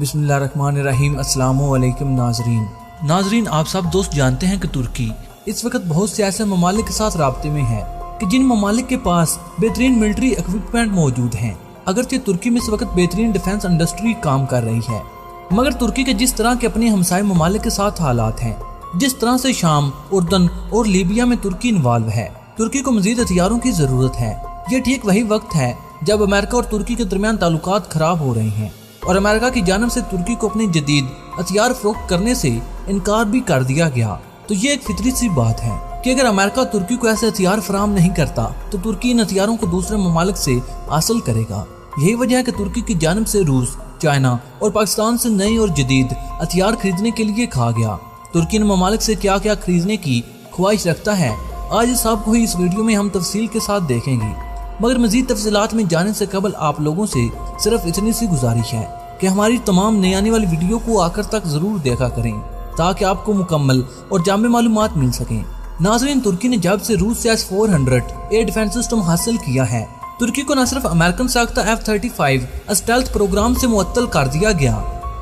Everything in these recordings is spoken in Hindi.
बिस्मिल्लाहिर्रहमानिर्रहीम। अस्सलामु अलैकुम नाजरीन, आप सब दोस्त जानते हैं कि तुर्की इस वक्त बहुत से ऐसे ममालिक के साथ राब्ते में है कि जिन ममालिक के पास बेहतरीन मिलिट्री इक्विपमेंट मौजूद हैं। अगरचे तुर्की में इस वक्त बेहतरीन डिफेंस इंडस्ट्री काम कर रही है, मगर तुर्की के जिस तरह के अपने हमसाय ममालिक के साथ हालात हैं, जिस तरह से शाम, उर्दन और लीबिया में तुर्की इन्वॉल्व है, तुर्की को मजीद हथियारों की जरूरत है। ये ठीक वही वक्त है जब अमेरिका और तुर्की के दरमियान ताल्लुकात खराब हो रहे हैं और अमेरिका की जानिब से तुर्की को अपने जदीद हथियार फरोख्त करने से इनकार भी कर दिया गया। तो ये एक फितरी सी बात है कि अगर अमेरिका तुर्की को ऐसे हथियार फराहम नहीं करता तो तुर्की इन हथियारों को दूसरे ममालिक से हासिल करेगा। यही वजह है कि तुर्की की जानिब से रूस, चाइना और पाकिस्तान से नए और जदीद हथियार खरीदने के लिए कहा गया। तुर्की इन ममालिक से क्या क्या खरीदने की ख्वाहिश रखता है, आज इस सबको ही इस वीडियो में हम तफसील के साथ देखेंगे। मगर मजीद तफसीलात में जाने से कबल आप लोगों से सिर्फ इतनी सी गुजारिश है कि हमारी तमाम नई आने वाली वीडियो को आखिर तक जरूर देखा करें ताकि आपको मुकम्मल और जामे मालूमात मिल सकें। नाज़रीन, तुर्की ने जब से रूस से S-400 एयर डिफेंस सिस्टम हासिल किया है, तुर्की को न सिर्फ अमेरिकन साख्ता F-35 स्टेल्थ प्रोग्राम से मुअत्तल कर दिया गया,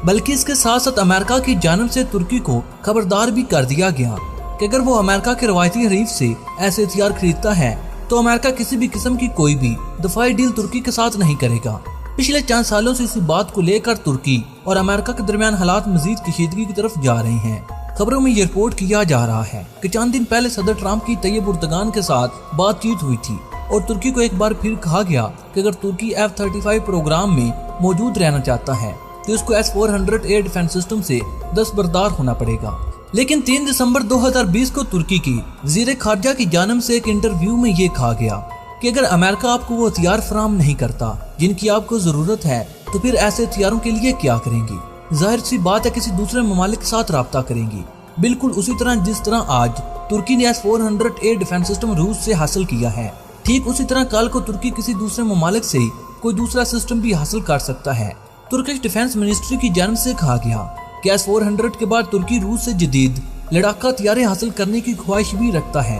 बल्कि इसके साथ साथ अमेरिका की जानिब से तुर्की को खबरदार भी कर दिया गया कि अगर वो अमेरिका के रवायती हरीफ से ऐसे हथियार खरीदता है तो अमेरिका किसी भी किस्म की कोई भी दफाई डील तुर्की के साथ नहीं करेगा। पिछले 4 सालों से इसी बात को लेकर तुर्की और अमेरिका के दरमियान हालात मजीद कशीदगी की तरफ जा रहे हैं। खबरों में ये रिपोर्ट किया जा रहा है कि चंद दिन पहले सदर ट्रंप की तैयब उर्दगान के साथ बातचीत हुई थी और तुर्की को एक बार फिर कहा गया कि अगर तुर्की F-35 प्रोग्राम में मौजूद रहना चाहता है तो उसको S-400 एयर डिफेंस सिस्टम से दस्तबरदार होना पड़ेगा। लेकिन 3 दिसंबर 2020 को तुर्की की वज़ीर खारजा की जानिब से एक इंटरव्यू में ये कहा गया कि अगर अमेरिका आपको वो हथियार फराहम नहीं करता जिनकी आपको जरूरत है तो फिर ऐसे हथियारों के लिए क्या करेंगी। जाहिर सी बात है किसी दूसरे ममालिक के साथ राब्ता करेंगी, बिल्कुल उसी तरह जिस तरह आज तुर्की ने S-400 एयर डिफेंस सिस्टम रूस से हासिल किया है। ठीक उसी तरह कल को तुर्की किसी दूसरे ममालिक से कोई दूसरा सिस्टम भी हासिल कर सकता है। तुर्किश डिफेंस मिनिस्ट्री की जानिब से कहा गया कि S-400 के बाद तुर्की रूस से जदीद लड़ाका हथियारें हासिल करने की ख्वाहिश भी रखता है।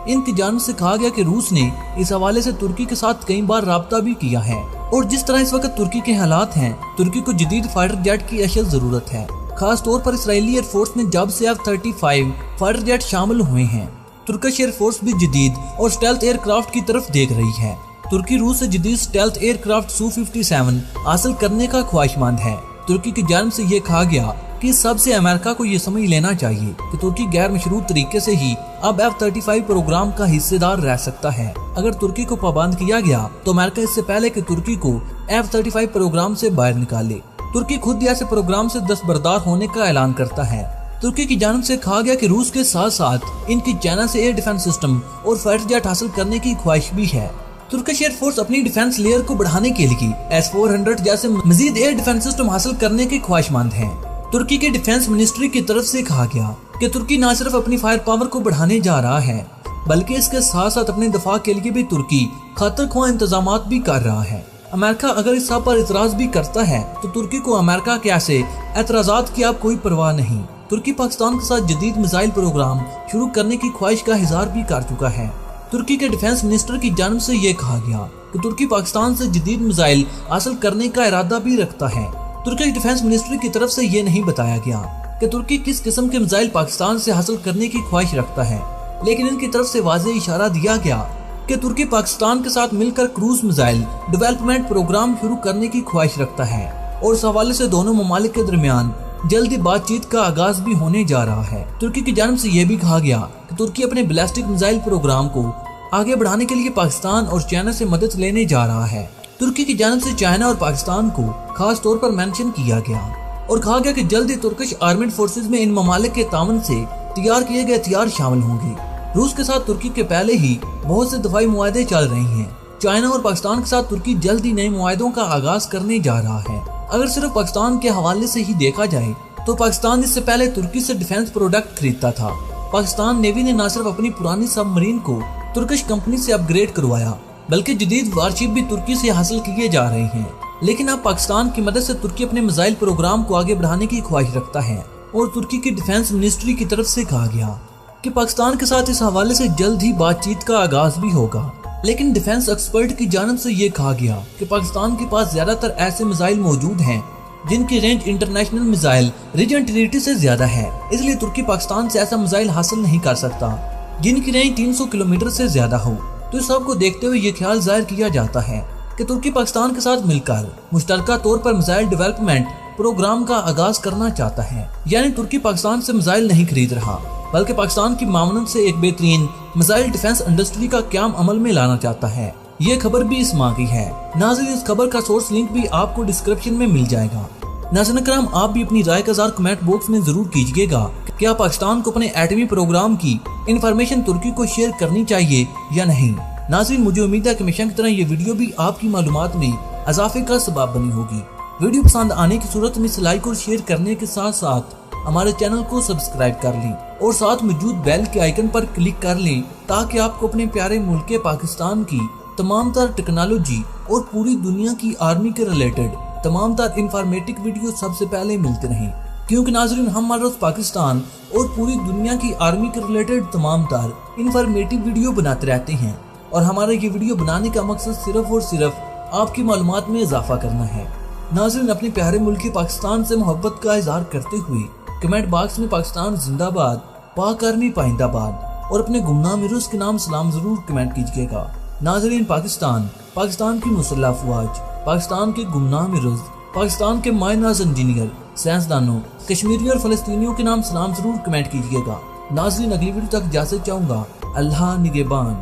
इनकी जानिब से कहा गया कि रूस ने इस हवाले से तुर्की के साथ कई बार राब्ता भी किया है और जिस तरह इस वक्त तुर्की के हालात हैं, तुर्की को जदीद फाइटर जेट की अशद जरूरत है। खास तौर पर इसराइली एयरफोर्स में जब से F-35 फाइटर जेट शामिल हुए हैं, तुर्किश एयरफोर्स भी जदीद और स्टेल्थ एयरक्राफ्ट की तरफ देख रही है। तुर्की रूस से जदीद स्टेल्थ एयरक्राफ्ट Su-57 हासिल करने का ख्वाहिशमंद है। तुर्की की जानिब से ये कहा गया कि सबसे अमेरिका को ये समझ लेना चाहिए कि तुर्की गैर मशरूत तरीके से ही अब F-35 प्रोग्राम का हिस्सेदार रह सकता है। अगर तुर्की को पाबंद किया गया तो अमेरिका इससे पहले कि तुर्की को F-35 प्रोग्राम से बाहर निकाले, तुर्की खुद ऐसे प्रोग्राम से दस्तबरदार होने का ऐलान करता है। तुर्की की जानिब से कहा गया कि रूस के साथ साथ इनकी चाइना से एयर डिफेंस सिस्टम और फाइटर जेट हासिल करने की ख्वाहिश भी है। तुर्किश एयरफोर्स अपनी डिफेंस लेयर को बढ़ाने के लिए S-400 जैसे मजीद एयर डिफेंस सिस्टम हासिल करने की ख्वाहिशमंद है। तुर्की के डिफेंस मिनिस्ट्री की तरफ से कहा गया कि तुर्की न सिर्फ अपनी फायर पावर को बढ़ाने जा रहा है, बल्कि इसके साथ साथ अपने दफा के लिए भी तुर्की खतर ख्वाह इंतजाम भी कर रहा है। अमेरिका अगर इस सब पर इतराज भी करता है तो तुर्की को अमेरिका के ऐसे एतराजात की अब कोई परवाह नहीं। तुर्की पाकिस्तान के साथ जदीद मिसाइल प्रोग्राम शुरू करने की ख्वाहिश का इज़हार भी कर चुका है। तुर्की के डिफेंस मिनिस्टर की जानिब से ये कहा गया कि तुर्की पाकिस्तान से जदीद मिसाइल हासिल करने का इरादा भी रखता है। तुर्की डिफेंस मिनिस्ट्री की तरफ से ये नहीं बताया गया कि तुर्की किस किस्म के मिसाइल पाकिस्तान से हासिल करने की ख्वाहिश रखता है, लेकिन इनकी तरफ से वाज़ेह इशारा दिया गया कि तुर्की पाकिस्तान के साथ मिलकर क्रूज मिसाइल डेवलपमेंट प्रोग्राम शुरू करने की ख्वाहिश रखता है और इस हवाले से दोनों ममालिक के दरमियान जल्दी बातचीत का आगाज भी होने जा रहा है। तुर्की की जानिब से यह भी कहा गया कि तुर्की अपने बैलिस्टिक मिसाइल प्रोग्राम को आगे बढ़ाने के लिए पाकिस्तान और चाइना से मदद लेने जा रहा है। तुर्की की जानिब से चाइना और पाकिस्तान को खास तौर पर मेंशन किया गया और कहा गया कि जल्द ही तुर्किश आर्मेड फोर्सेज में इन ममालिक के तामन से तैयार किए गए हथियार शामिल होंगे। रूस के साथ तुर्की के पहले ही बहुत से दफाई मुआहदे चल रहे हैं। चाइना और पाकिस्तान के साथ तुर्की जल्द ही नए मुआहदों का आगाज करने जा रहा है। अगर सिर्फ पाकिस्तान के हवाले से ही देखा जाए तो पाकिस्तान इससे पहले तुर्की से डिफेंस प्रोडक्ट खरीदता था। पाकिस्तान नेवी ने न सिर्फ अपनी पुरानी सबमरीन को तुर्किश कंपनी से अपग्रेड करवाया, बल्कि जदीद वारशिप भी तुर्की से हासिल किए जा रहे हैं। लेकिन अब पाकिस्तान की मदद से तुर्की अपने मिसाइल प्रोग्राम को आगे बढ़ाने की ख्वाहिश रखता है और तुर्की की डिफेंस मिनिस्ट्री की तरफ से कहा गया कि पाकिस्तान के साथ इस हवाले से जल्द ही बातचीत का आगाज भी होगा। लेकिन डिफेंस एक्सपर्ट की जानिब से ये कहा गया कि पाकिस्तान के पास ज्यादातर ऐसे मिसाइल मौजूद हैं जिनकी range international missile region territory से ज्यादा है, इसलिए तुर्की पाकिस्तान से ऐसा मिसाइल हासिल नहीं कर सकता जिनकी रेंज 300 किलोमीटर से ज्यादा हो। तो इस सबको देखते हुए ये ख्याल जाहिर किया जाता है कि तुर्की पाकिस्तान के साथ मिलकर मुश्तरका तौर पर मिसाइल डेवलपमेंट प्रोग्राम का आगाज करना चाहता है। यानी तुर्की पाकिस्तान से मिसाइल नहीं खरीद रहा, बल्कि पाकिस्तान की मामनत से एक बेहतरीन मिसाइल डिफेंस इंडस्ट्री का क्याम अमल में लाना चाहता है। ये खबर भी इस माह की है। नाज़रीन, इस खबर का सोर्स लिंक भी आपको डिस्क्रिप्शन में मिल जाएगा। नाज़रीन करम, आप भी अपनी राय का इज़हार कमेंट बॉक्स में जरूर कीजिएगा। क्या पाकिस्तान को अपने एटमी प्रोग्राम की इंफॉर्मेशन तुर्की को शेयर करनी चाहिए या नहीं? नाज़रीन, मुझे उम्मीद है कि हमेशा की तरह ये वीडियो भी आपकी मालूमात में इजाफे का सबब बनी होगी। वीडियो पसंद आने की सूरत में इसे लाइक और शेयर करने के साथ साथ हमारे चैनल को सब्सक्राइब कर लें और साथ मौजूद बेल के आइकन पर क्लिक कर लें, ताकि आपको अपने प्यारे मुल्क पाकिस्तान की तमाम तर टेक्नोलॉजी और पूरी दुनिया की आर्मी के रिलेटेड तमाम तर इंफॉर्मेटिव वीडियो सबसे पहले मिलते रहें। क्योंकि नाज़रीन, हम हर रोज पाकिस्तान और पूरी दुनिया की आर्मी के रिलेटेड तमाम तर इंफॉर्मेटिव वीडियो बनाते रहते हैं और हमारा ये वीडियो बनाने का मकसद सिर्फ और सिर्फ आपकी मालूमात में इजाफा करना है। नाज़रीन, अपने प्यारे मुल्क पाकिस्तान से मोहब्बत का इजहार करते हुए कमेंट बॉक्स में पाकिस्तान जिंदाबाद, पाक आर्मी पाइंदाबाद और अपने गुमनाम हीरोज़ के नाम सलाम जरूर कमेंट कीजिएगा। नाज़रीन, पाकिस्तान की मुसल्लह अफवाज, पाकिस्तान के गुमनाम हीरोज़, पाकिस्तान के मायनाज इंजीनियर, साइंसदानों, कश्मीरी और फलस्तीनियों के नाम सलाम जरूर कमेंट कीजिएगा। नाज़रीन, अगली वीडियो तक इजाज़त चाहूँगा। अल्लाह निगहबान।